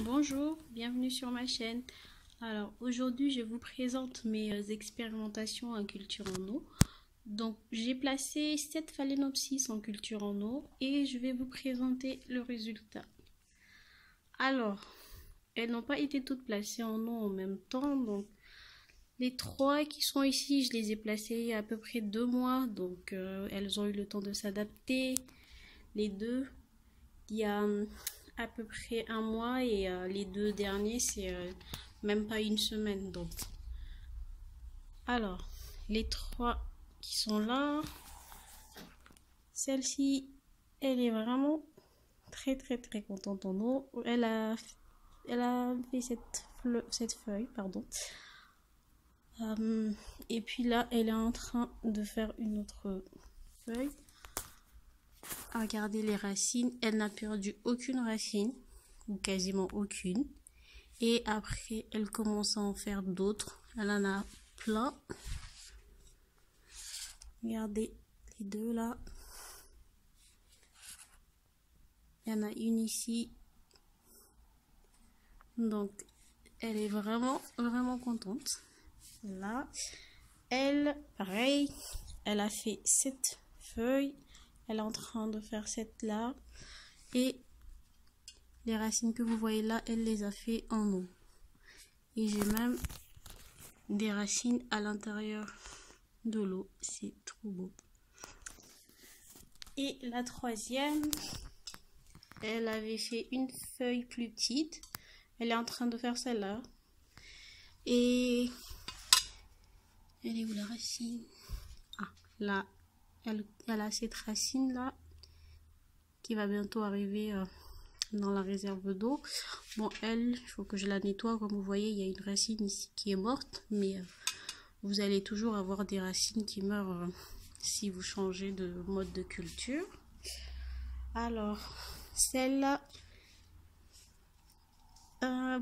Bonjour, bienvenue sur ma chaîne. Alors aujourd'hui je vous présente mes expérimentations en culture en eau. Donc j'ai placé 7 phalaenopsis en culture en eau et je vais vous présenter le résultat. Alors, elles n'ont pas été toutes placées en eau en même temps. Donc les 3 qui sont ici, je les ai placées il y a à peu près 2 mois. Donc elles ont eu le temps de s'adapter. Les 2, il y a à peu près 1 mois et les 2 derniers c'est même pas une semaine. Donc alors les 3 qui sont là, celle-ci elle est vraiment très contente en eau. Elle a fait cette feuille, pardon. Et puis là elle est en train de faire une autre feuille. Regardez les racines, elle n'a perdu aucune racine, ou quasiment aucune. Et après, elle commence à en faire d'autres. Elle en a plein. Regardez les 2 là. Il y en a une ici. Donc, elle est vraiment contente. Là, elle, pareil, elle a fait 7 feuilles. Elle est en train de faire cette là. Et les racines que vous voyez là, elle les a fait en eau. Et j'ai même des racines à l'intérieur de l'eau. C'est trop beau. Et la 3e, elle avait fait une feuille plus petite. Elle est en train de faire celle-là. Et elle est où la racine? Ah, là. Elle a cette racine là qui va bientôt arriver dans la réserve d'eau. Bon, il faut que je la nettoie. Comme vous voyez, il y a une racine ici qui est morte, mais vous allez toujours avoir des racines qui meurent si vous changez de mode de culture. Alors, celle-là,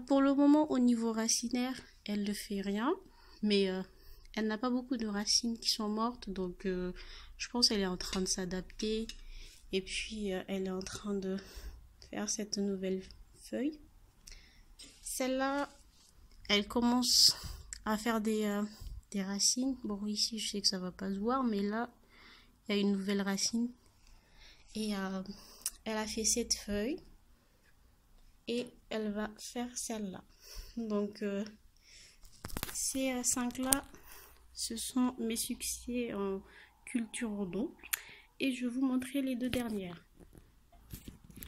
pour le moment, au niveau racinaire, elle ne fait rien, mais elle n'a pas beaucoup de racines qui sont mortes, donc je pense qu'elle est en train de s'adapter. Et puis, elle est en train de faire cette nouvelle feuille. Celle-là, elle commence à faire des racines. Bon, ici, je sais que ça va pas se voir, mais là, il y a une nouvelle racine. Et elle a fait cette feuille. Et elle va faire celle-là. Donc, ces 5 là, ce sont mes succès en culture en eau. Et je vais vous montrer les 2 dernières.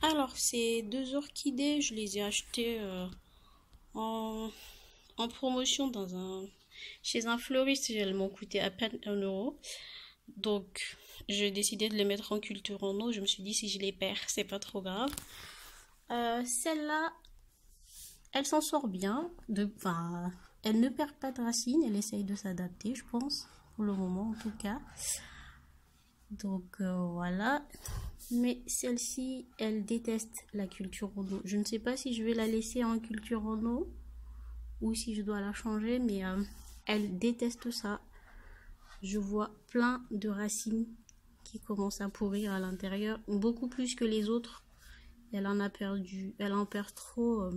Alors, ces 2 orchidées, je les ai achetées en promotion chez un fleuriste. Elles m'ont coûté à peine 1 euro. Donc, j'ai décidé de les mettre en culture en eau. Je me suis dit, si je les perds, c'est pas trop grave. Celle-là, elle s'en sort bien. Elle ne perd pas de racines. Elle essaye de s'adapter, je pense, pour le moment en tout cas. Donc voilà. Mais celle-ci, elle déteste la culture en eau. Je ne sais pas si je vais la laisser en culture en eau ou si je dois la changer, mais elle déteste ça. Je vois plein de racines qui commencent à pourrir à l'intérieur, beaucoup plus que les autres. Elle en perd trop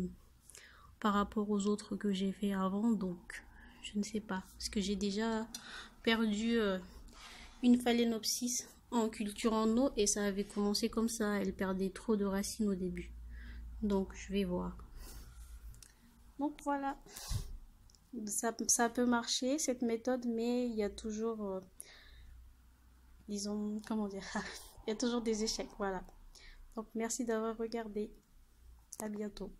par rapport aux autres que j'ai fait avant, donc je ne sais pas, parce que j'ai déjà perdu une phalaenopsis en culture en eau et ça avait commencé comme ça. Elle perdait trop de racines au début, donc je vais voir. Donc voilà, ça peut marcher cette méthode, mais il y a toujours disons, comment dire, il y a toujours des échecs. Voilà, donc merci d'avoir regardé, à bientôt.